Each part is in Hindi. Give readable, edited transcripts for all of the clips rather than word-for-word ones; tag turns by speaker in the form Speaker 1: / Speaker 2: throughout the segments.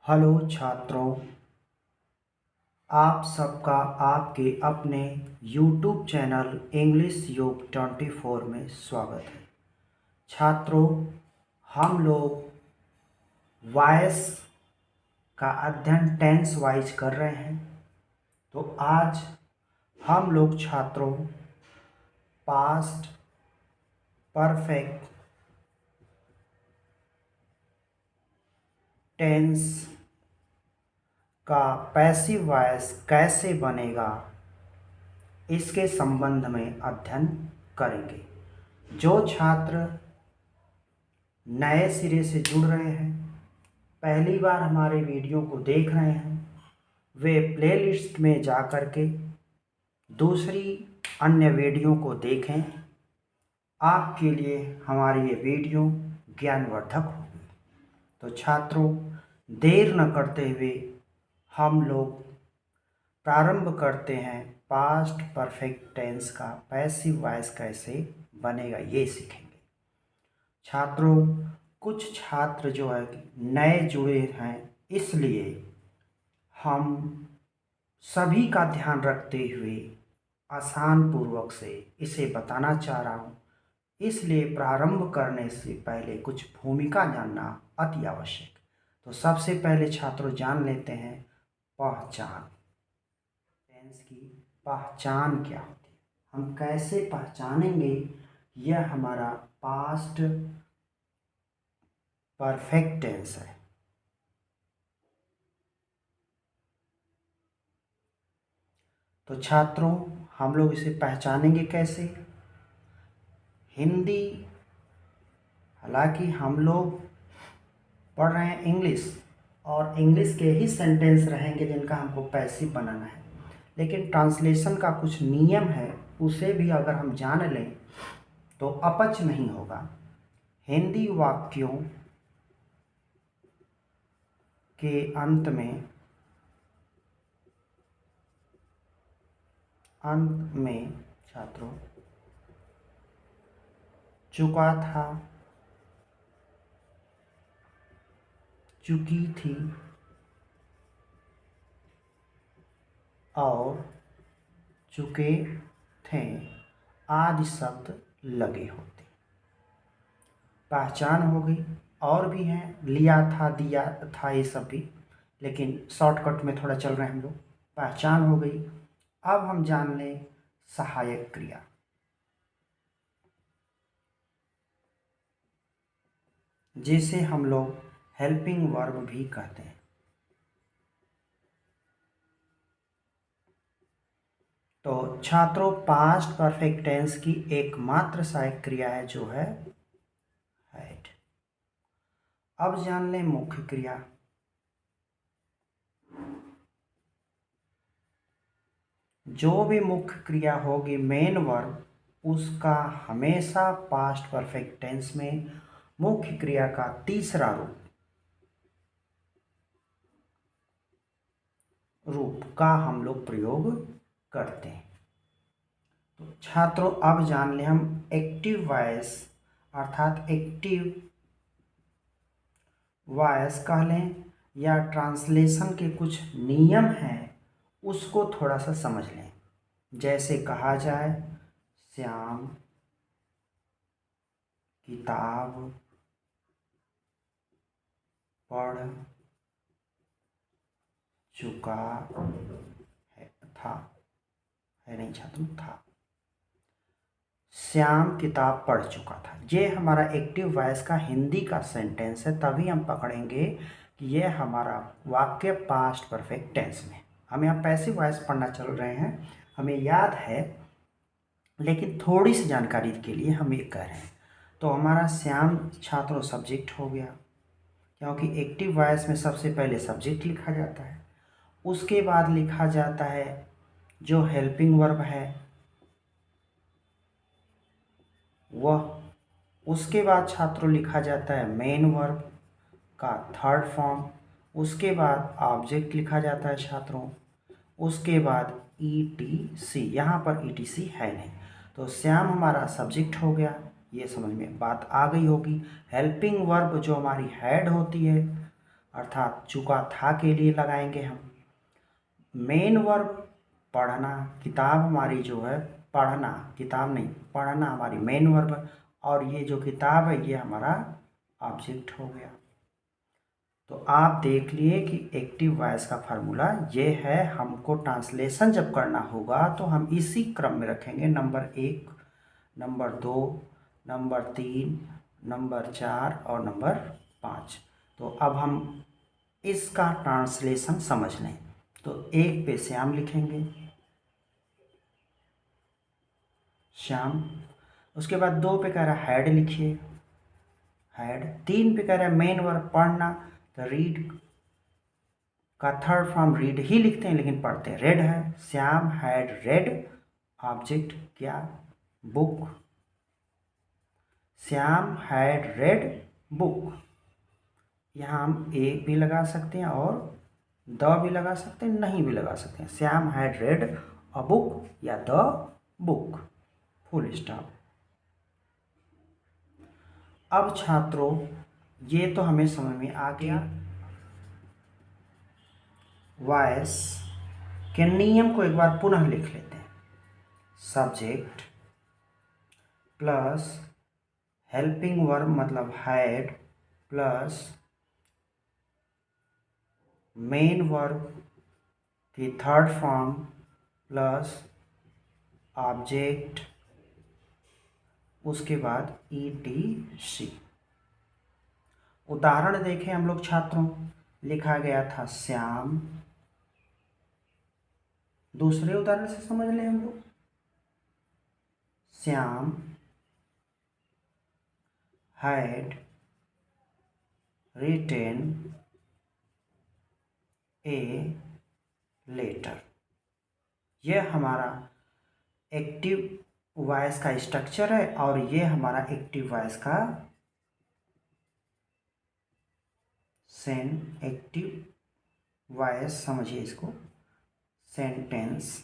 Speaker 1: हेलो छात्रों, आप सबका आपके अपने YouTube चैनल इंग्लिश योग 24 में स्वागत है। छात्रों, हम लोग वॉइस का अध्ययन टेंस वाइज कर रहे हैं। तो आज हम लोग छात्रों पास्ट परफेक्ट टेंस का पैसिव वॉइस कैसे बनेगा इसके संबंध में अध्ययन करेंगे। जो छात्र नए सिरे से जुड़ रहे हैं, पहली बार हमारे वीडियो को देख रहे हैं, वे प्लेलिस्ट में जा कर के दूसरी अन्य वीडियो को देखें। आपके लिए हमारी ये वीडियो ज्ञानवर्धक होगी। तो छात्रों, देर न करते हुए हम लोग प्रारंभ करते हैं। पास्ट परफेक्ट टेंस का पैसिव वॉइस कैसे बनेगा ये सीखेंगे। छात्रों, कुछ छात्र जो है नए जुड़े हैं, इसलिए हम सभी का ध्यान रखते हुए आसान पूर्वक से इसे बताना चाह रहा हूँ। इसलिए प्रारंभ करने से पहले कुछ भूमिका जानना अति आवश्यक। तो सबसे पहले छात्रों जान लेते हैं पहचान। टेंस की पहचान क्या होती है, हम कैसे पहचानेंगे यह हमारा पास्ट परफेक्ट टेंस है। तो छात्रों, हम लोग इसे पहचानेंगे कैसे? हिंदी, हालांकि हम लोग पढ़ रहे हैं इंग्लिश, और इंग्लिश के ही सेंटेंस रहेंगे जिनका हमको पैसिव बनाना है, लेकिन ट्रांसलेशन का कुछ नियम है, उसे भी अगर हम जान लें तो अपच नहीं होगा। हिंदी वाक्यों के अंत में छात्रों चुका था, चुकी थी और चुके थे आदि शब्द लगे होते। पहचान हो गई। और भी हैं, लिया था, दिया था, ये सब भी, लेकिन शॉर्टकट में थोड़ा चल रहे हैं हम लोग। पहचान हो गई। अब हम जान लें सहायक क्रिया, जिसे हम लोग हेल्पिंग वर्ब भी कहते हैं। तो छात्रों, पास्ट परफेक्ट टेंस की एकमात्र सहायक क्रिया है जो है हैड। अब जान लें मुख्य क्रिया। जो भी मुख्य क्रिया होगी मेन वर्ब, उसका हमेशा पास्ट परफेक्ट टेंस में मुख्य क्रिया का तीसरा रूप का हम लोग प्रयोग करते हैं। तो छात्रों, अब जान लें हम एक्टिव वॉइस, अर्थात एक्टिव वॉइस कह लें या ट्रांसलेशन के कुछ नियम हैं, उसको थोड़ा सा समझ लें। जैसे कहा जाए श्याम किताब पढ़ चुका है, था, है नहीं छात्रों, था। श्याम किताब पढ़ चुका था, ये हमारा एक्टिव वॉइस का हिंदी का सेंटेंस है। तभी हम पकड़ेंगे कि यह हमारा वाक्य पास्ट परफेक्ट टेंस में। हम यहाँ पैसिव वॉइस पढ़ना चल रहे हैं, हमें याद है, लेकिन थोड़ी सी जानकारी के लिए हम ये कह रहे हैं। तो हमारा श्याम छात्रों सब्जेक्ट हो गया, क्योंकि एक्टिव वॉइस में सबसे पहले सब्जेक्ट लिखा जाता है, उसके बाद लिखा जाता है जो हेल्पिंग वर्ब है वह, उसके बाद छात्रों लिखा जाता है मेन वर्ब का थर्ड फॉर्म, उसके बाद ऑब्जेक्ट लिखा जाता है छात्रों, उसके बाद ईटीसी। यहाँ पर ईटीसी है नहीं, तो श्याम हमारा सब्जेक्ट हो गया। ये समझ में बात आ गई होगी। हेल्पिंग वर्ब जो हमारी हेड होती है अर्थात चुका था के लिए लगाएंगे हम। मेन वर्ब पढ़ना, किताब हमारी जो है पढ़ना, किताब नहीं पढ़ना हमारी मेन वर्ब, और ये जो किताब है ये हमारा ऑब्जेक्ट हो गया। तो आप देख लिए कि एक्टिव वॉइस का फार्मूला ये है। हमको ट्रांसलेशन जब करना होगा तो हम इसी क्रम में रखेंगे, नंबर 1, नंबर 2, नंबर 3, नंबर 4 और नंबर 5। तो अब हम इसका ट्रांसलेशन समझ लें। तो 1 पे श्याम लिखेंगे, श्याम। उसके बाद 2 पे कह रहा है हैड लिखिए, हैड। 3 पे कह रहा है मेन वर्ब पढ़ना, तो रीड का थर्ड फॉर्म रीड ही लिखते हैं लेकिन पढ़ते हैं रेड है। श्याम हैड रेड, ऑब्जेक्ट क्या, book. Shyam had read book. यहाँ हम ए भी लगा सकते हैं और द भी लगा सकते हैं, नहीं भी लगा सकते हैं। Shyam had read a book या द बुक, फुल स्टॉप। अब छात्रों ये तो हमें समझ में आ गया वॉइस के नियम को एक बार पुनः लिख लेते हैं। सब्जेक्ट प्लस हेल्पिंग वर्ब मतलब हैड प्लस मेन वर्ब की थर्ड फॉर्म प्लस ऑब्जेक्ट, उसके बाद ETC। उदाहरण देखें हम लोग छात्रों, लिखा गया था श्याम। दूसरे उदाहरण से समझ लें हम लोग। Shyam had written a letter. यह हमारा एक्टिव वॉइस का स्ट्रक्चर है और ये हमारा एक्टिव वॉइस का एक्टिव वॉइस, समझिए इसको, सेंटेंस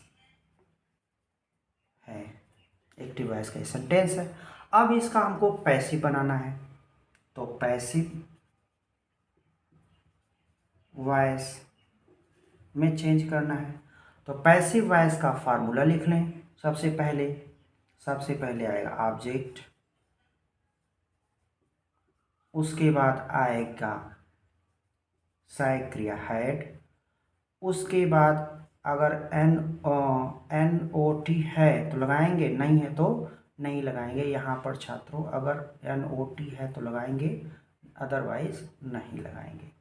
Speaker 1: है। एक्टिव वॉइस का सेंटेंस है। अब इसका हमको पैसिव बनाना है, तो पैसिव वॉइस में चेंज करना है। तो पैसिव वॉइस का फार्मूला लिख लें। सबसे पहले आएगा ऑब्जेक्ट, उसके बाद आएगा सहायक क्रिया हैड, उसके बाद अगर NOT है तो लगाएंगे, नहीं है तो नहीं लगाएंगे। यहाँ पर छात्रों अगर NOT है तो लगाएंगे, अदरवाइज नहीं लगाएंगे।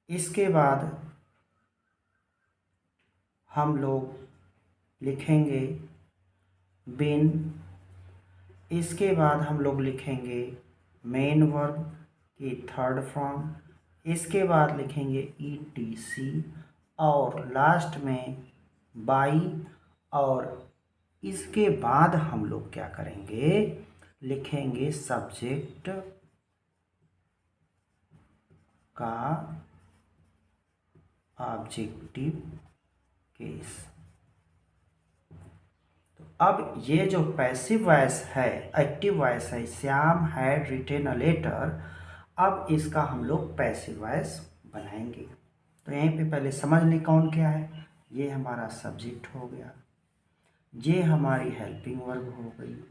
Speaker 1: इसके बाद हम लोग लिखेंगे बिन, इसके बाद हम लोग लिखेंगे मेन वर्ब की थर्ड फॉर्म, इसके बाद लिखेंगे ETC और लास्ट में बाई, और इसके बाद हम लोग क्या करेंगे, लिखेंगे सब्जेक्ट का ऑब्जेक्टिव केस। तो अब ये जो पैसिव वॉइस है, एक्टिव वॉइस है, Shyam had written a letter, अब इसका हम लोग पैसिव वॉइस बनाएंगे। तो यहीं पे पहले समझ लें कौन क्या है। ये हमारा सब्जेक्ट हो गया, ये हमारी हेल्पिंग वर्ब हो गई,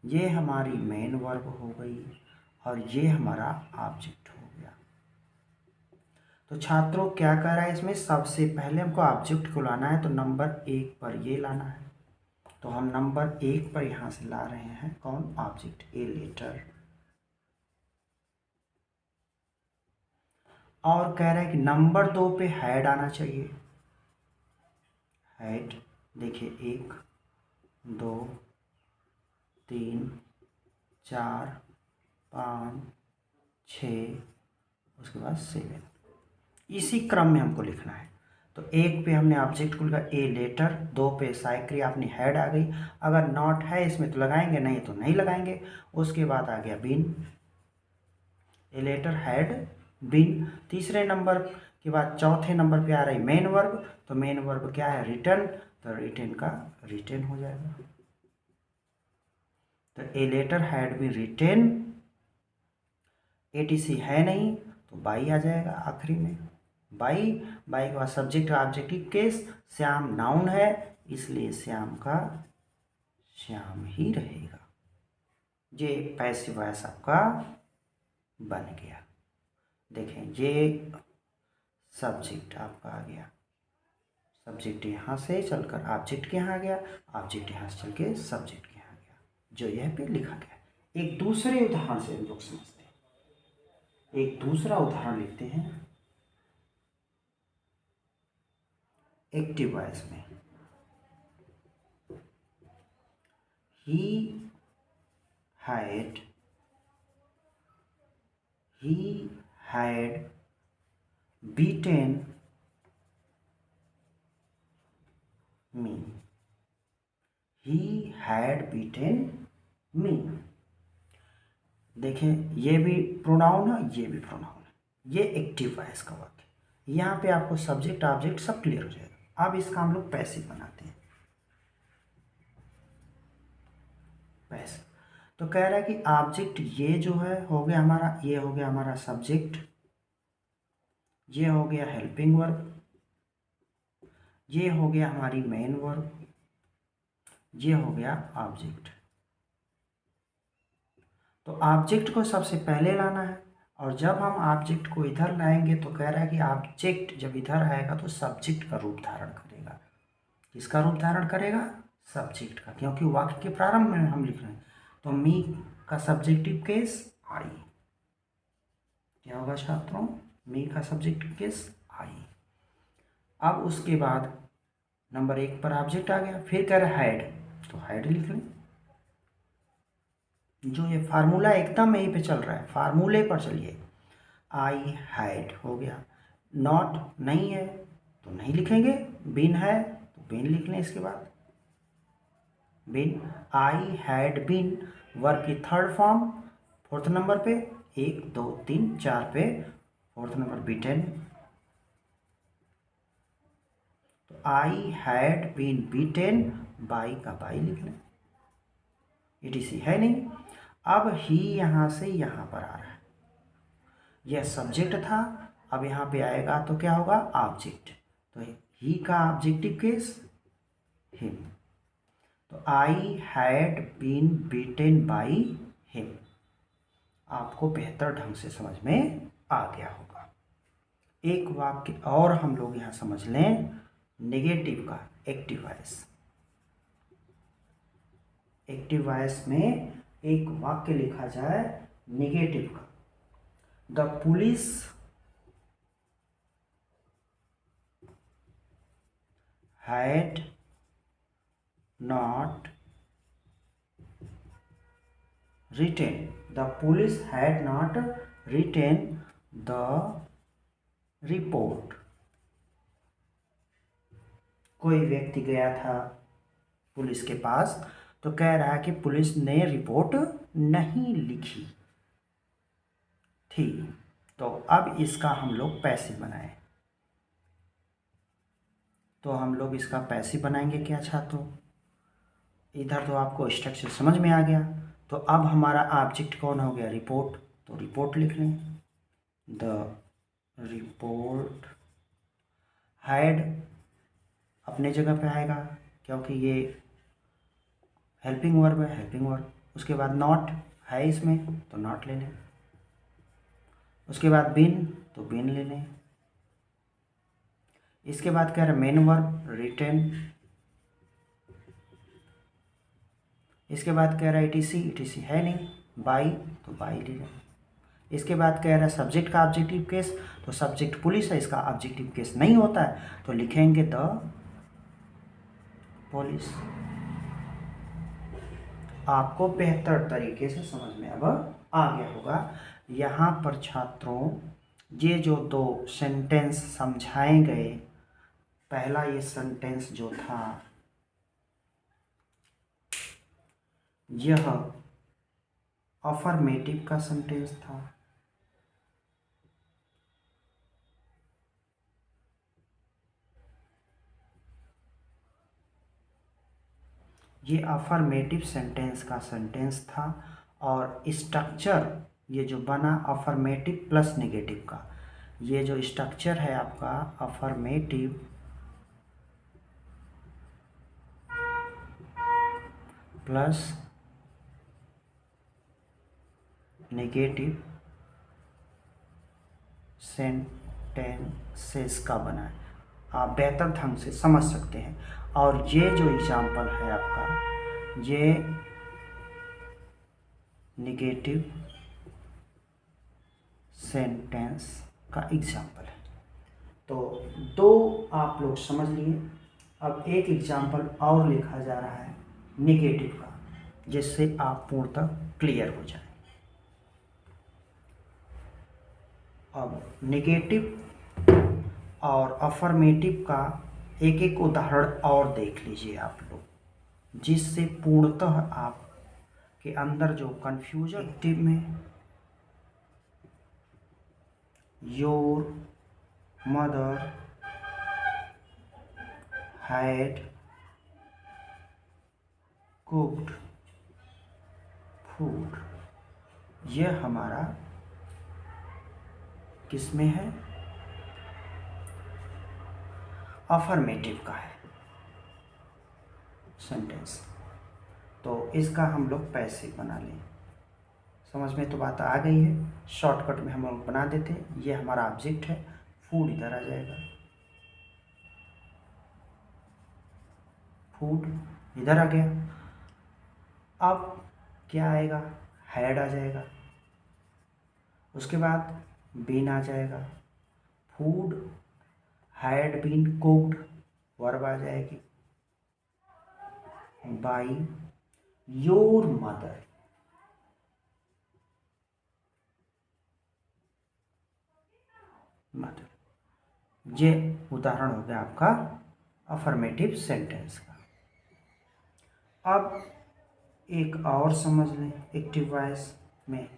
Speaker 1: ये हमारी मेन वर्ब हो गई, और ये हमारा ऑब्जेक्ट हो गया। तो छात्रों क्या कह रहा है इसमें, सबसे पहले हमको ऑब्जेक्ट को लाना है, तो नंबर 1 पर ये लाना है। तो हम नंबर 1 पर यहाँ से ला रहे हैं कौन, ऑब्जेक्ट ए लेटर। और कह रहा है कि नंबर 2 पे हैड आना चाहिए। हैड देखिए 1 2 3 4 5 6, उसके बाद 7, इसी क्रम में हमको लिखना है। तो 1 पे हमने ऑब्जेक्ट को लिखा ए लेटर, 2 पे सहायक क्रिया अपनी हैड आ गई, अगर नॉट है इसमें तो लगाएंगे, नहीं तो नहीं लगाएंगे। उसके बाद आ गया बिन, ए लेटर हैड बिन। तीसरे नंबर के बाद चौथे नंबर पे आ रही मेन वर्ब, तो मेन वर्ब क्या है, रिटर्न, तो रिटर्न का रिटर्न हो जाएगा। तो a letter had be written, एटीसी है नहीं तो बाई आ जाएगा आखिरी में। बाई, बाई के बाद subject objective case, Shyam noun है इसलिए श्याम का श्याम ही रहेगा। ये पैसिव वॉइस आपका बन गया। देखें ये सब्जेक्ट आपका आ गया, सब्जेक्ट यहाँ से चलकर ऑब्जेक्ट के यहाँ आ गया, ऑब्जेक्ट यहाँ से चल के सब्जेक्ट के यहाँ आ गया, जो यह पे लिखा गया। एक दूसरे उदाहरण से हम लोग समझते हैं, एक दूसरा उदाहरण लिखते हैं एक्टिव वॉइस में। he had beaten me, he had beaten me। देखें ये भी प्रोनाउन है, ये भी प्रोनाउन है, ये एक्टिव वॉइस का वाक्य। यहाँ पे आपको सब्जेक्ट ऑब्जेक्ट सब क्लियर हो जाएगा। अब इसका हम लोग पैसिव बनाते हैं। पैसिव तो कह रहा है कि ऑब्जेक्ट ये जो है हो गया हमारा, ये हो गया हमारा सब्जेक्ट, ये हो गया हेल्पिंग वर्ब, ये हो गया हमारी मेन वर्ब, ये हो गया ऑब्जेक्ट। तो ऑब्जेक्ट को सबसे पहले लाना है, और जब हम ऑब्जेक्ट को इधर लाएंगे तो कह रहा है कि ऑब्जेक्ट जब इधर आएगा तो सब्जेक्ट का रूप धारण करेगा। किसका रूप धारण करेगा? सब्जेक्ट का, क्योंकि वाक्य के प्रारंभ में हम लिख रहे हैं। तो मी का सब्जेक्टिव केस आई, क्या होगा छात्रों? मी का सब्जेक्टिव केस आई। अब उसके बाद नंबर 1 पर ऑब्जेक्ट आ गया, फिर कह रहा है हैड, तो हैड लिख लें। जो ये फार्मूला एकदम यहीं पे चल रहा है, फार्मूले पर चलिए। आई हैड हो गया, नॉट नहीं है तो नहीं लिखेंगे, बिन है तो बिन लिख लें। इसके बाद बिन, आई हैड बिन वर्ब की थर्ड फॉर्म, फोर्थ नंबर पे, 1 2 3 4 पे फोर्थ नंबर बीटेन। तो I had been beaten by का बाई लिख लें, ईटीसी है नहीं। अब ही यहाँ से यहाँ पर आ रहा है, यह सब्जेक्ट था, अब यहाँ पे आएगा तो क्या होगा? ऑब्जेक्ट। तो ही का ऑब्जेक्टिव केस हिम। तो I had been beaten by him. आपको बेहतर ढंग से समझ में आ गया होगा। एक वाक्य और हम लोग यहाँ समझ लें नेगेटिव का, एक्टिव वॉइस। एक्टिव वॉइस में एक वाक्य लिखा जाए नेगेटिव का। The police had not written, the police had not written the report. कोई व्यक्ति गया था पुलिस के पास, तो कह रहा है कि पुलिस ने रिपोर्ट नहीं लिखी थी। तो अब इसका हम लोग पैसिव बनाएं, तो हम लोग इसका पैसिव बनाएंगे क्या छात्रों? इधर तो आपको स्ट्रक्चर समझ में आ गया। तो अब हमारा ऑब्जेक्ट कौन हो गया? रिपोर्ट। तो रिपोर्ट लिख लें, द रिपोर्ट हैड अपने जगह पे आएगा क्योंकि ये हेल्पिंग वर्ब है, हेल्पिंग वर्ब। उसके बाद नॉट है इसमें तो नॉट ले लें। उसके बाद बिन तो बिन ले लें। इसके बाद कह रहे मेन वर्ब रिटेन। इसके बाद कह रहा है ईटीसी, ईटीसी है नहीं, बाई तो बाई ले लें। इसके बाद कह रहा है सब्जेक्ट का ऑब्जेक्टिव केस, तो सब्जेक्ट पुलिस है, इसका ऑब्जेक्टिव केस नहीं होता है तो लिखेंगे द पुलिस। आपको बेहतर तरीके से समझ में अब आ गया होगा। यहाँ पर छात्रों ये जो 2 सेंटेंस समझाए गए, पहला ये सेंटेंस जो था यह अफर्मेटिव का सेंटेंस था। ये अफर्मेटिव सेंटेंस का सेंटेंस था और स्ट्रक्चर ये जो बना अफर्मेटिव प्लस नेगेटिव का, ये जो स्ट्रक्चर है आपका अफर्मेटिव प्लस नेगेटिव सेंटेंसेस का बना है, आप बेहतर ढंग से समझ सकते हैं। और ये जो एग्जाम्पल है आपका, ये नेगेटिव सेंटेंस का एग्जाम्पल है। तो दो आप लोग समझ लिए। अब एक एग्जाम्पल और लिखा जा रहा है नेगेटिव का, जिससे आप पूर्णतः क्लियर हो जाए। अब नेगेटिव और अफर्मेटिव का एक एक उदाहरण और देख लीजिए आप लोग, जिससे पूर्णतः आप के अंदर जो कंफ्यूजन एक्टिव में your mother had cooked food, यह हमारा किसमें है, अफर्मेटिव का है सेंटेंस। तो इसका हम लोग पैसिव बना लें। समझ में तो बात आ गई है, शॉर्टकट में हम लोग बना देते हैं। ये हमारा ऑब्जेक्ट है, फूड इधर आ जाएगा, फूड इधर आ गया। अब क्या आएगा, हैड आ जाएगा, उसके बाद बीन आ जाएगा, food had been cooked verb आ जाएगी, बाई योर मदर, मदर। ये उदाहरण हो गया आपका अफर्मेटिव सेंटेंस का। अब एक और समझ लें एक्टिव वॉइस में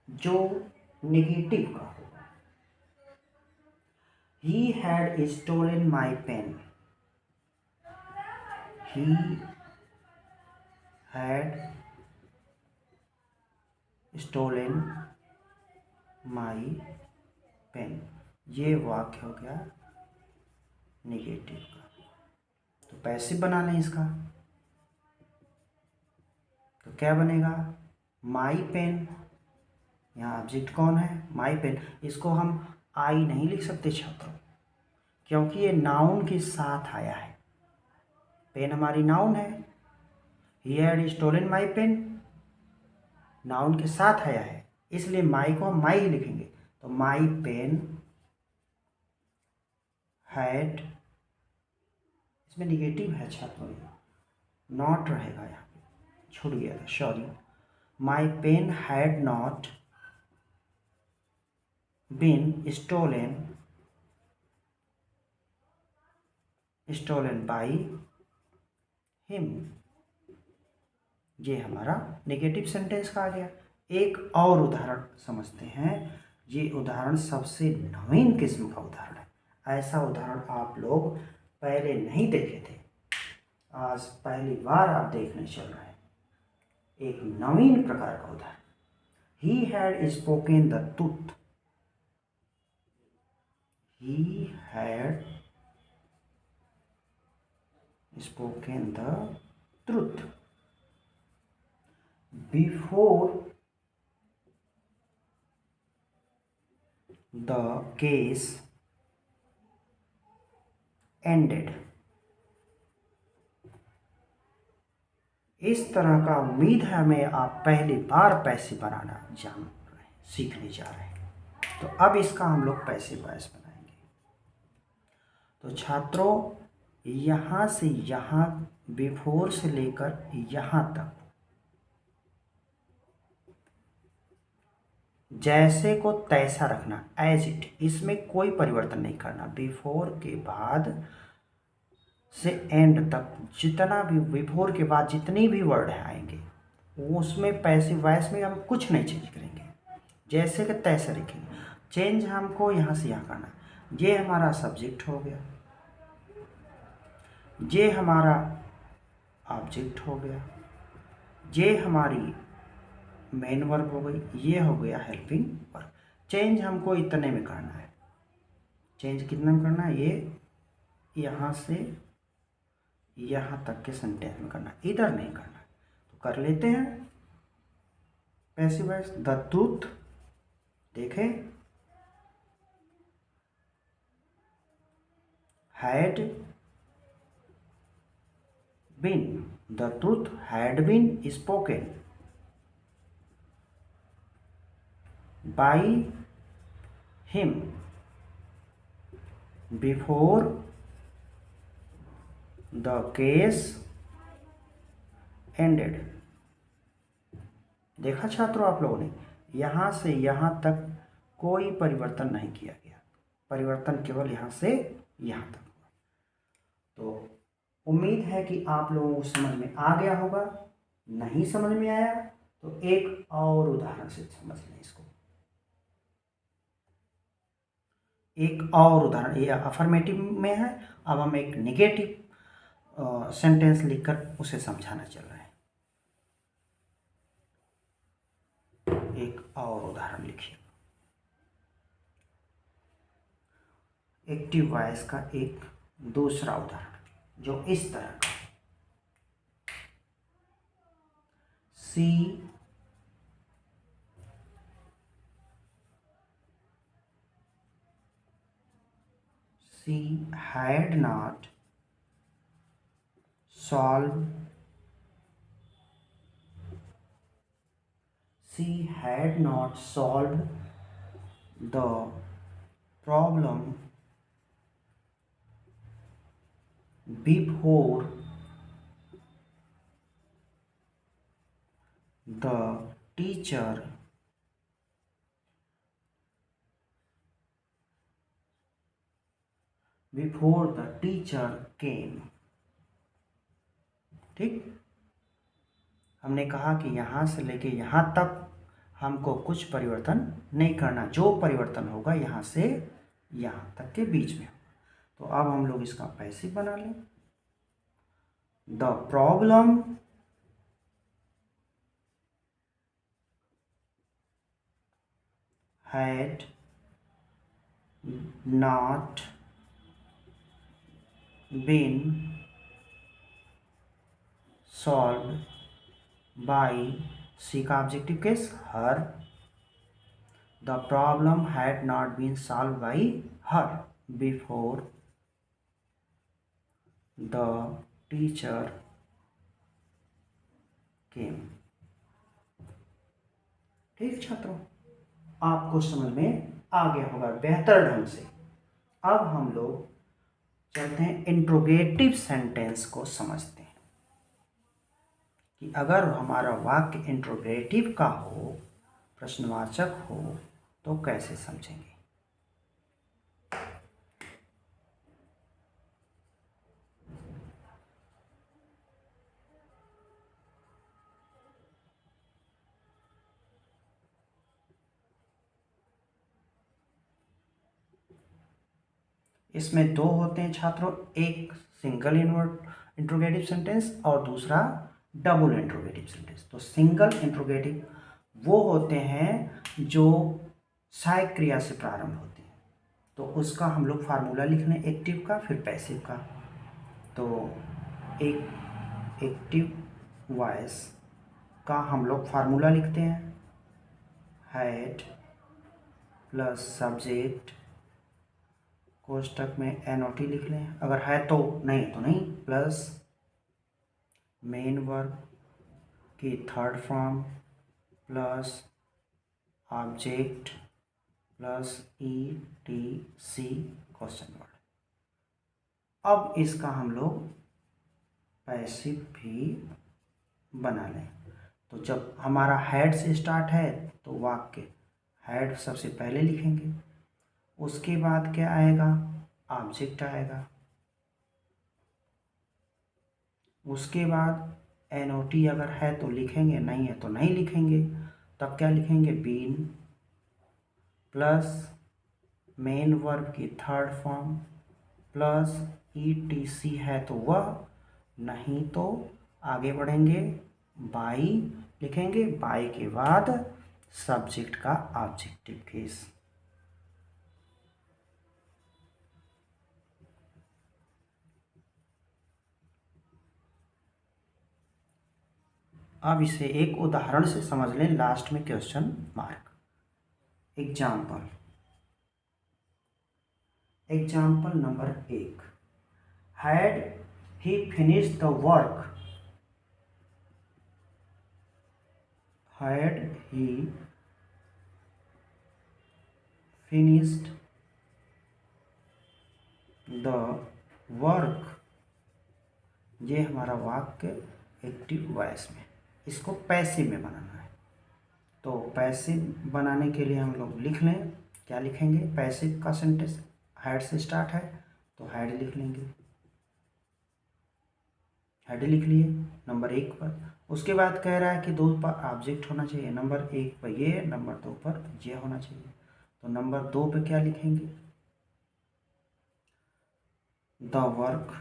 Speaker 1: जो नेगेटिव का होगा। He had stolen my pen. He had stolen my pen. ये वाक्य हो गया नेगेटिव का। तो पैसिव बना लें इसका, तो क्या बनेगा, माई पेन। यहाँ ऑब्जेक्ट कौन है, माई पेन। इसको हम आई नहीं लिख सकते छात्रों, क्योंकि ये नाउन के साथ आया है। पेन हमारी नाउन है, he had stolen my pen noun के साथ आया है, इसलिए माई को हम माई ही लिखेंगे। तो माई पेन हैड, इसमें निगेटिव है छात्रों, नॉट रहेगा, यहाँ पे छूट गया था, sorry. My pen had not been stolen by him. ये हमारा नेगेटिव सेंटेंस का आ गया। एक और उदाहरण समझते हैं। ये उदाहरण सबसे नवीन किस्म का उदाहरण है। ऐसा उदाहरण आप लोग पहले नहीं देखे थे, आज पहली बार आप देखने चल रहे हैं। एक नवीन प्रकार का उदाहरण, he had spoken the truth. He had spoken the truth before the case ended। इस तरह का उम्मीद है हमें आप पहली बार पैसे बनाना जान रहे हैं, सीखने जा रहे हैं। तो अब इसका हम लोग पैसे वॉइस बनाएंगे। तो छात्रों, यहाँ से यहाँ बिफोर से लेकर यहाँ तक जैसे को तैसा रखना, एज इट, इसमें कोई परिवर्तन नहीं करना। बिफोर के बाद से एंड तक जितना भी बिफोर के बाद जितनी भी वर्ड आएंगे उसमें पैसिव वॉइस में हम कुछ नहीं चेंज करेंगे, जैसे कि तैसे रखेंगे। चेंज हमको यहाँ से यहाँ करना। ये हमारा सब्जेक्ट हो गया, ये हमारा ऑब्जेक्ट हो गया, ये हमारी मेन वर्ब हो गई, ये हो गया हेल्पिंग वर्ब। चेंज हमको इतने में करना है, चेंज कितने में करना है, ये यहाँ से यहाँ तक के सेंटेंस में करना है, इधर नहीं करना है। तो कर लेते हैं पैसिव वॉइस। द ट्रूथ, देखें, had been, the truth had been spoken by him before the case ended। देखा छात्रों आप लोगों ने, यहाँ से यहाँ तक कोई परिवर्तन नहीं किया गया, परिवर्तन केवल यहाँ से यहाँ तक। तो उम्मीद है कि आप लोगों को समझ में आ गया होगा। नहीं समझ में आया तो एक और उदाहरण से समझ लें इसको। एक और उदाहरण, ये अफर्मेटिव में है, अब हम एक नेगेटिव सेंटेंस लिखकर उसे समझाना चल रहे हैं। एक और उदाहरण लिखिए, एक्टिव वॉइस का एक दूसरा उदाहरण जो इस तरह का, she had not solved the problem before the teacher came। ठीक, हमने कहा कि यहाँ से लेके यहाँ तक हमको कुछ परिवर्तन नहीं करना, जो परिवर्तन होगा यहाँ से यहाँ तक के बीच में। तो अब हम लोग इसका पैसिव बना लें। The problem had not been solved by, सी का objective case her, the problem had not been solved by her before the teacher came। ठीक छात्रों, आपको समझ में आ गया होगा बेहतर ढंग से। अब हम लोग चलते हैं इंट्रोगेटिव सेंटेंस को समझते हैं कि अगर हमारा वाक्य इंट्रोगेटिव का हो, प्रश्नवाचक हो, तो कैसे समझेंगे। इसमें दो होते हैं छात्रों, एक सिंगल इंट्रोगेटिव सेंटेंस और दूसरा डबल इंट्रोगेटिव सेंटेंस। तो सिंगल इंट्रोगेटिव वो होते हैं जो सहायक क्रिया से प्रारंभ होते हैं, तो उसका हम लोग फार्मूला लिख लें, एक्टिव का फिर पैसिव का। तो एक एक्टिव वॉइस का हम लोग फार्मूला लिखते हैं, हैड प्लस सब्जेक्ट, कोष्टक में NOT लिख लें, अगर है तो नहीं तो नहीं, प्लस मेन वर्ब की third form plus object plus ETC question word. अब इसका हम लोग पैसिव भी बना लें। तो जब हमारा हैड से स्टार्ट है तो वाक्य हैड सबसे पहले लिखेंगे, उसके बाद क्या आएगा, ऑब्जेक्ट आएगा, उसके बाद NOT अगर है तो लिखेंगे, नहीं है तो नहीं लिखेंगे। तब क्या लिखेंगे, बीन प्लस मेन वर्ब की थर्ड फॉर्म प्लस ETC है तो वह, नहीं तो आगे बढ़ेंगे, बाई लिखेंगे, बाई के बाद सब्जेक्ट का ऑब्जेक्टिव केस। अब इसे एक उदाहरण से समझ लें, लास्ट में question mark. Example number 1, had he finished the work, had he finished the work, ये हमारा वाक्य एक्टिव वॉइस में, इसको पैसिव में बनाना है। तो पैसिव बनाने के लिए हम लोग लिख लें, क्या लिखेंगे, पैसिव का सेंटेंस हैड से स्टार्ट है तो हैड लिख लेंगे, हैड लिख लिए नंबर 1 पर। उसके बाद कह रहा है कि 2 पर ऑब्जेक्ट होना चाहिए, नंबर 1 पर ये, नंबर 2 पर ये होना चाहिए। तो नंबर 2 पे क्या लिखेंगे, द वर्क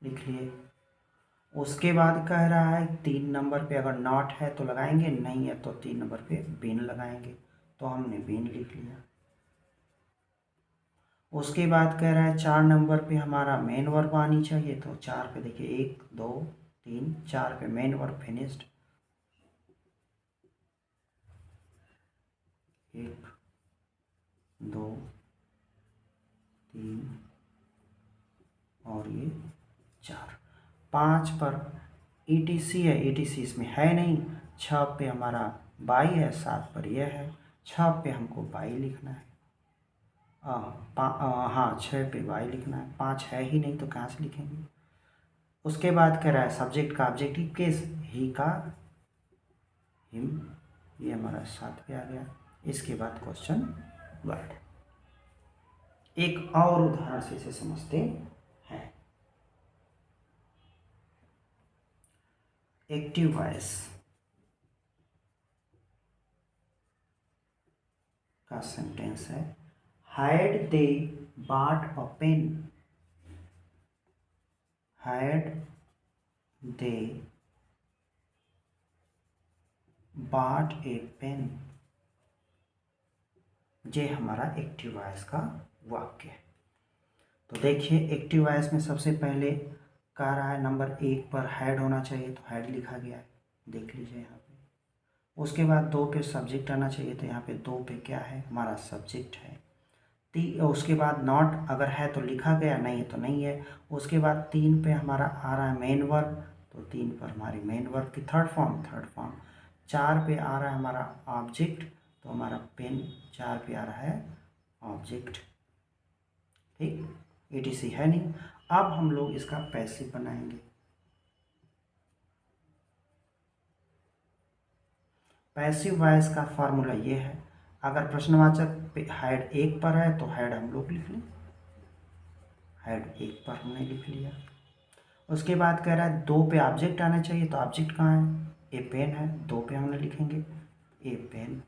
Speaker 1: लिख लिए। उसके बाद कह रहा है 3 नंबर पे अगर नॉट है तो लगाएंगे, नहीं है तो 3 नंबर पे बीन लगाएंगे, तो हमने बीन लिख लिया। उसके बाद कह रहा है 4 नंबर पे हमारा मेन वर्ब आनी चाहिए, तो 4 पे देखिए 1 2 3 4 पे मेन वर्ब फिनिश्ड, 1 2 3 और ये 4। 5 पर ETC है, ETC इसमें है नहीं। 6 पे हमारा बाई है, 7 पर यह है, 6 पे हमको बाई लिखना है। हाँ 6 पे बाई लिखना है, 5 है ही नहीं तो कहाँ से लिखेंगे। उसके बाद कह रहा है सब्जेक्ट का ऑब्जेक्टिव केस, ही का हिम, ये हमारा 7 पे आ गया। इसके बाद क्वेश्चन वर्ड। एक और उदाहरण से इसे समझते हैं। एक्टिव वॉइस का सेंटेंस है, had they bought a pen, had they bought a pen, ये हमारा एक्टिव वॉइस का वाक्य है। तो देखिए एक्टिव वॉइस में सबसे पहले कह रहा है नंबर 1 पर हैड होना चाहिए, तो हैड लिखा गया है, देख लीजिए यहाँ पे। उसके बाद 2 पे सब्जेक्ट आना चाहिए, तो यहाँ पे 2 पे क्या है, हमारा सब्जेक्ट है। उसके बाद नॉट अगर है तो लिखा गया, नहीं है तो नहीं है। उसके बाद 3 पे हमारा आ रहा है मेन वर्ब, तो 3 पर हमारी मेन वर्ब की थर्ड फॉर्म। 4 पे आ रहा है हमारा ऑब्जेक्ट, तो हमारा पेन 4 पे आ रहा है ऑब्जेक्ट, ठीक। ETC है नहीं। अब हम लोग इसका पैसिव बनाएंगे। पैसिव वॉइस का फॉर्मूला ये है, अगर प्रश्नवाचक हैड 1 पर है तो हैड हम लोग लिख लें, हैड 1 पर हमने लिख लिया। उसके बाद कह रहा है 2 पे ऑब्जेक्ट आना चाहिए, तो ऑब्जेक्ट कहाँ है, ए पेन है, 2 पे हमने लिखेंगे ए पेन,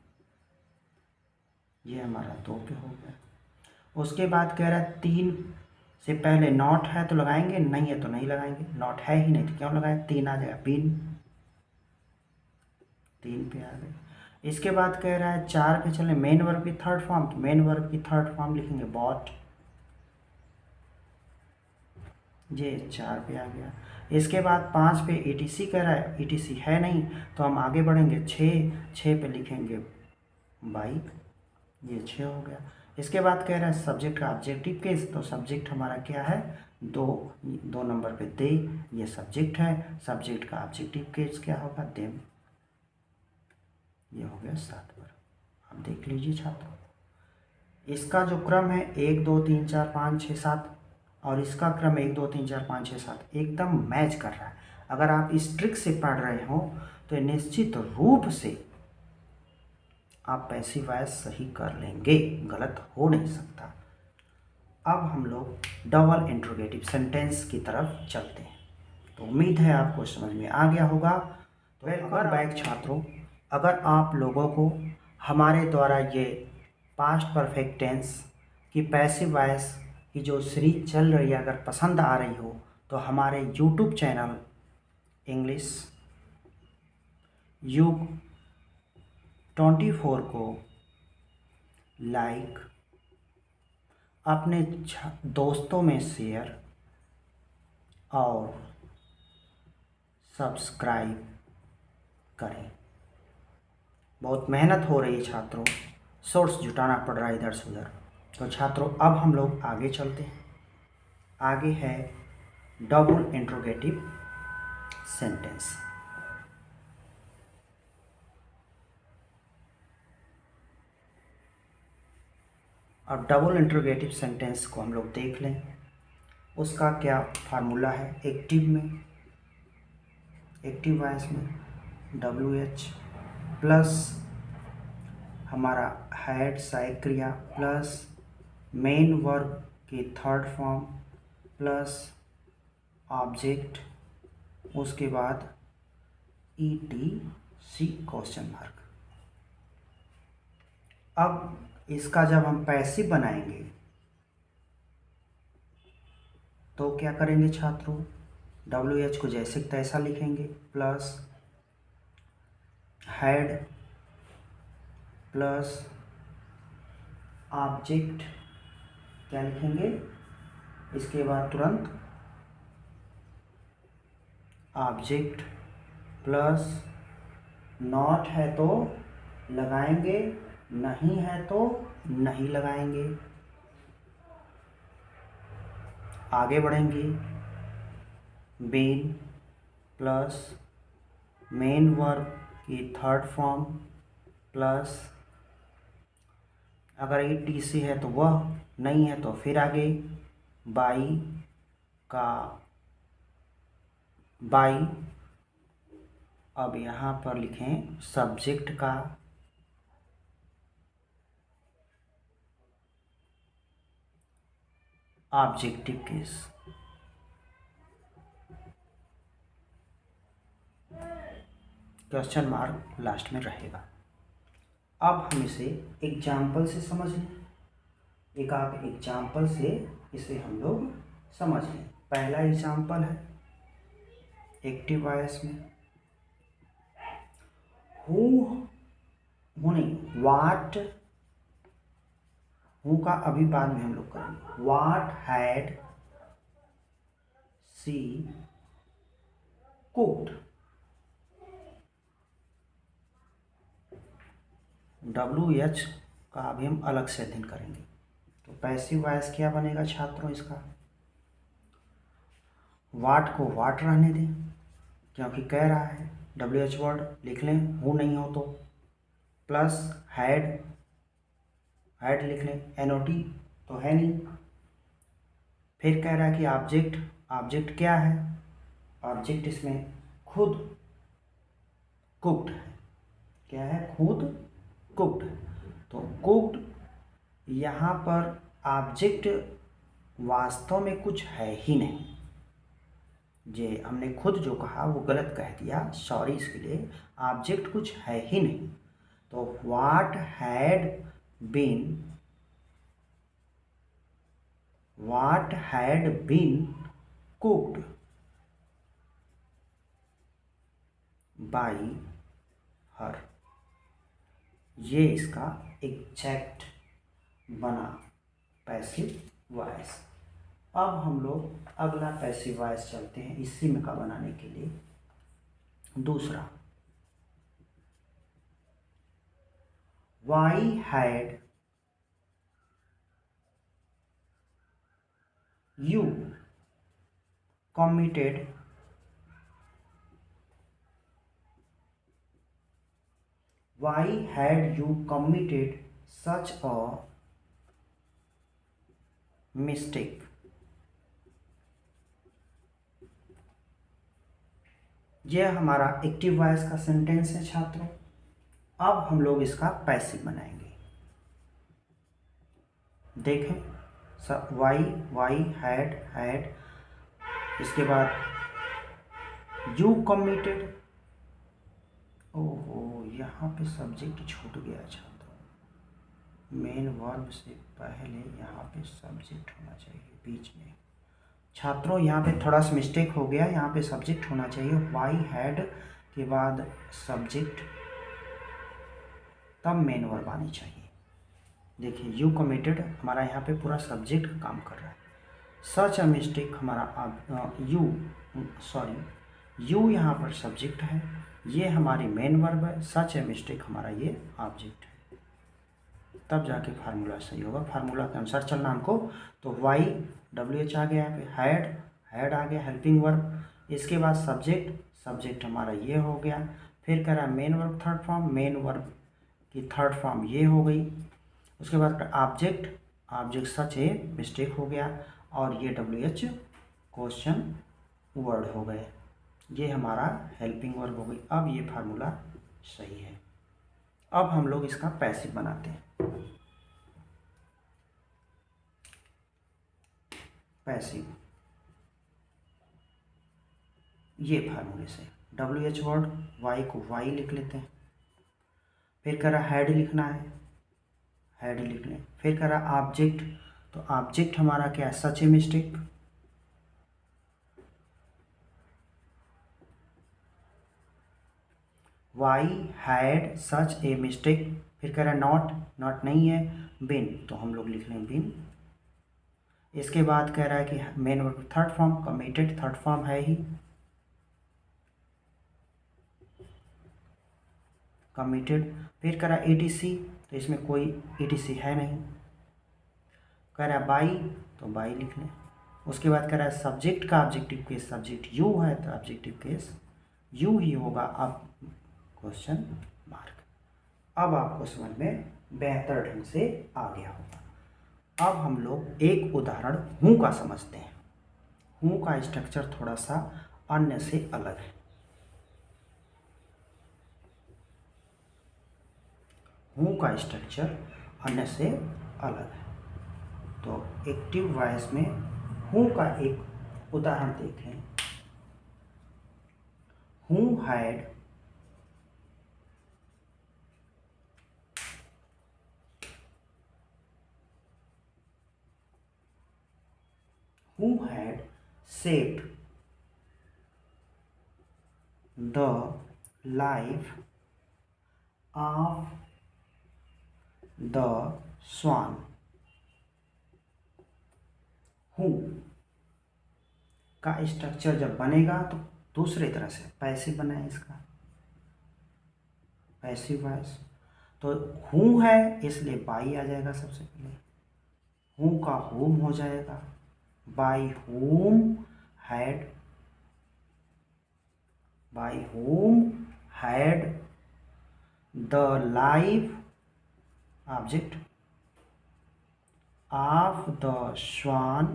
Speaker 1: ये हमारा 2 पे हो गया। उसके बाद कह रहा है 3 से पहले नॉट है तो लगाएंगे, नहीं है तो नहीं लगाएंगे, नॉट है ही नहीं तो क्यों लगाए, 3 आ जाएगा, बीन 3 पे आ गए। इसके बाद कह रहा है 4 पे चले मेन वर्ब की थर्ड फॉर्म, तो मेन वर्ब की थर्ड फॉर्म लिखेंगे बॉट, ये 4 पे आ गया। इसके बाद 5 पे ETC कह रहा है, ETC है नहीं तो हम आगे बढ़ेंगे, 6 पे लिखेंगे बाई, ये 6 हो गया। इसके बाद कह रहा है सब्जेक्ट का ऑब्जेक्टिव केस, तो सब्जेक्ट हमारा क्या है, 2 नंबर पे दे, ये सब्जेक्ट है, सब्जेक्ट का ऑब्जेक्टिव केस क्या होगा, देम, ये हो गया 7 पर। अब देख लीजिए छात्रों, इसका जो क्रम है 1 2 3 4 5 6 7 और इसका क्रम 1 2 3 4 5 6 7 एकदम मैच कर रहा है। अगर आप इस ट्रिक से पढ़ रहे हो तो निश्चित रूप से आप पैसिव वॉइस सही कर लेंगे, गलत हो नहीं सकता। अब हम लोग डबल इंट्रोगेटिव सेंटेंस की तरफ चलते हैं। तो उम्मीद है आपको समझ में आ गया होगा। तो वेलकम बैक छात्रों, अगर आप लोगों को हमारे द्वारा ये पास्ट परफेक्ट टेंस की पैसिव वॉइस कि जो सीरीज चल रही है अगर पसंद आ रही हो तो हमारे यूट्यूब चैनल इंग्लिश युग 24 को लाइक, अपने दोस्तों में शेयर और सब्सक्राइब करें। बहुत मेहनत हो रही है छात्रों, सोर्स जुटाना पड़ रहा है इधर से उधर। तो छात्रों अब हम लोग आगे चलते हैं। आगे है डबल इंट्रोगेटिव सेंटेंस। अब डबल इंट्रोगेटिव सेंटेंस को हम लोग देख लें। उसका क्या फार्मूला है? एक्टिव वॉइस में WH प्लस हमारा हैड सहायक क्रिया प्लस मेन वर्ब की थर्ड फॉर्म प्लस ऑब्जेक्ट, उसके बाद ETC क्वेश्चन मार्क। अब इसका जब हम पैसिव बनाएंगे तो क्या करेंगे छात्रों? WH को जैसे तैसा लिखेंगे प्लस हैड प्लस ऑब्जेक्ट क्या लिखेंगे? इसके बाद तुरंत ऑब्जेक्ट प्लस नॉट है तो लगाएंगे, नहीं है तो नहीं लगाएंगे। आगे बढ़ेंगे। बीन प्लस मेन वर्ब की थर्ड फॉर्म प्लस अगर ETC है तो वह, नहीं है तो फिर आगे बाई का बाई। अब यहाँ पर लिखें सब्जेक्ट का objective case. Question mark last में रहेगा। अब हम इसे एग्जाम्पल से समझ लें। एक आप एग्जाम्पल से इसे हम लोग समझ लें। पहला एग्जाम्पल है एक्टिव वॉइस में हु नहीं, वाट। हु का अभी बाद में हम लोग करेंगे। वाट हैड सी कुक्ड। WH का अभी हम अलग से अध्ययन करेंगे। तो पैसिव वॉइस क्या बनेगा छात्रों? इसका वाट को वाट रहने दें क्योंकि कह रहा है। WH वर्ड लिख लें, हु नहीं हो तो, प्लस हैड लिख लें, NOT तो है नहीं। फिर कह रहा है कि ऑब्जेक्ट क्या है? ऑब्जेक्ट इसमें खुद कुक्ड है। क्या है? खुद कुक्ड। तो कुक्ड यहाँ पर ऑब्जेक्ट वास्तव में कुछ है ही नहीं। जे हमने खुद जो कहा वो गलत कह दिया, सॉरी इसके लिए। ऑब्जेक्ट कुछ है ही नहीं। तो what had been cooked by her. ये इसका एग्जैक्ट बना पैसिव वॉइस। अब हम लोग अगला पैसिव वॉइस चलते हैं इसी में का बनाने के लिए। दूसरा, why had you committed why had you committed such a mistake? यह हमारा एक्टिव वॉइस का सेंटेंस है छात्रों। अब हम लोग इसका पैसिव बनाएंगे। देखें, वाई हैड, इसके बाद यू कमिटेड। ओहो, यहाँ पे सब्जेक्ट छूट गया छात्रों। मेन वर्ब से पहले यहाँ पे सब्जेक्ट होना चाहिए बीच में। छात्रों यहाँ पे थोड़ा सा मिस्टेक हो गया, यहाँ पे सब्जेक्ट होना चाहिए, वाई हैड के बाद सब्जेक्ट, तब मेन वर्ब आनी चाहिए। देखिए यू कमिटेड हमारा यहाँ पे पूरा सब्जेक्ट का काम कर रहा है। सच अ मिस्टेक हमारा यू यहाँ पर सब्जेक्ट है, ये हमारी मेन वर्ब है, सच ए मिस्टेक हमारा ये ऑब्जेक्ट है, तब जाके फार्मूला सही होगा। फार्मूला के अनुसार चलना हमको। तो वाई WH आ गया, यहाँ पे हैड आ गया हेल्पिंग वर्ब, इसके बाद सब्जेक्ट हमारा ये हो गया, फिर कह रहा है main verb third form, main verb की थर्ड फॉर्म ये हो गई, उसके बाद ऑब्जेक्ट सच ए मिस्टेक हो गया, और ये WH क्वेश्चन वर्ड हो गए, ये हमारा हेल्पिंग वर्ब हो गई। अब ये फार्मूला सही है। अब हम लोग इसका पैसिव बनाते हैं। पैसिव ये फार्मूले से WH वर्ड, वाई को वाई लिख लेते हैं, फिर कह रहा हैड लिखना है, हैड लिख लें, फिर कह रहा ऑब्जेक्ट, तो ऑब्जेक्ट हमारा क्या है, such a mistake, why had such a mistake, फिर कह रहा नॉट नहीं है, बिन, तो हम लोग लिख लें बिन। इसके बाद कह रहा है कि main verb third form, committed third form है ही, कमिटेड, फिर कह रहा ETC, तो इसमें कोई ETC है नहीं, कह रहा है बाई, तो बाई लिख लें। उसके बाद कह रहा है सब्जेक्ट का ऑब्जेक्टिव केस, सब्जेक्ट यू है तो ऑब्जेक्टिव केस यू ही होगा। अब क्वेश्चन मार्क, अब आपको समझ में बेहतर ढंग से आ गया होगा। अब हम लोग एक उदाहरण हूँ का समझते हैं। हूँ का स्ट्रक्चर थोड़ा सा अन्य से अलग है। हूँ का स्ट्रक्चर अन्य से अलग है। तो एक्टिव वॉइस में हूँ का एक उदाहरण देखें। हूँ had saved the life of the swan. Who का स्ट्रक्चर जब बनेगा तो दूसरे तरह से पैसिव बनाए इसका, पैसिव वॉइस। तो हु है इसलिए बाई आ जाएगा सबसे पहले, हु का होम हो जाएगा, by home had, by home had the life object of the swan,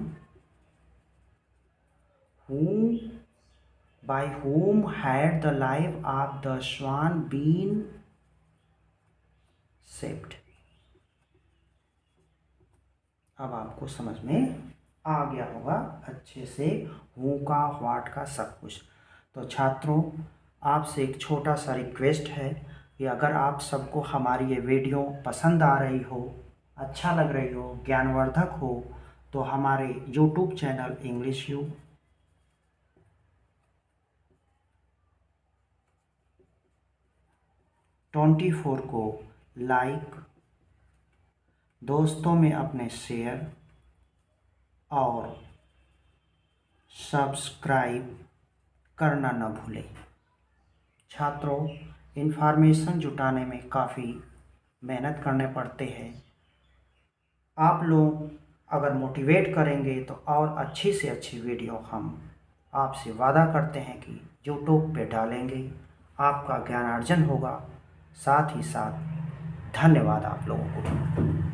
Speaker 1: by whom had the life of the swan been saved। अब आपको समझ में आ गया होगा अच्छे से हूँ का, व्हाट का, सब कुछ। तो छात्रों आपसे एक छोटा सा रिक्वेस्ट है कि अगर आप सबको हमारी ये वीडियो पसंद आ रही हो, अच्छा लग रही हो, ज्ञानवर्धक हो, तो हमारे YouTube चैनल इंग्लिश यू 24 को लाइक, दोस्तों में अपने शेयर और सब्सक्राइब करना न भूलें। छात्रों इन्फॉर्मेशन जुटाने में काफ़ी मेहनत करने पड़ते हैं। आप लोग अगर मोटिवेट करेंगे तो और अच्छी से अच्छी वीडियो हम आपसे वादा करते हैं कि यूट्यूब पे डालेंगे, आपका ज्ञानार्जन होगा। साथ ही साथ धन्यवाद आप लोगों को।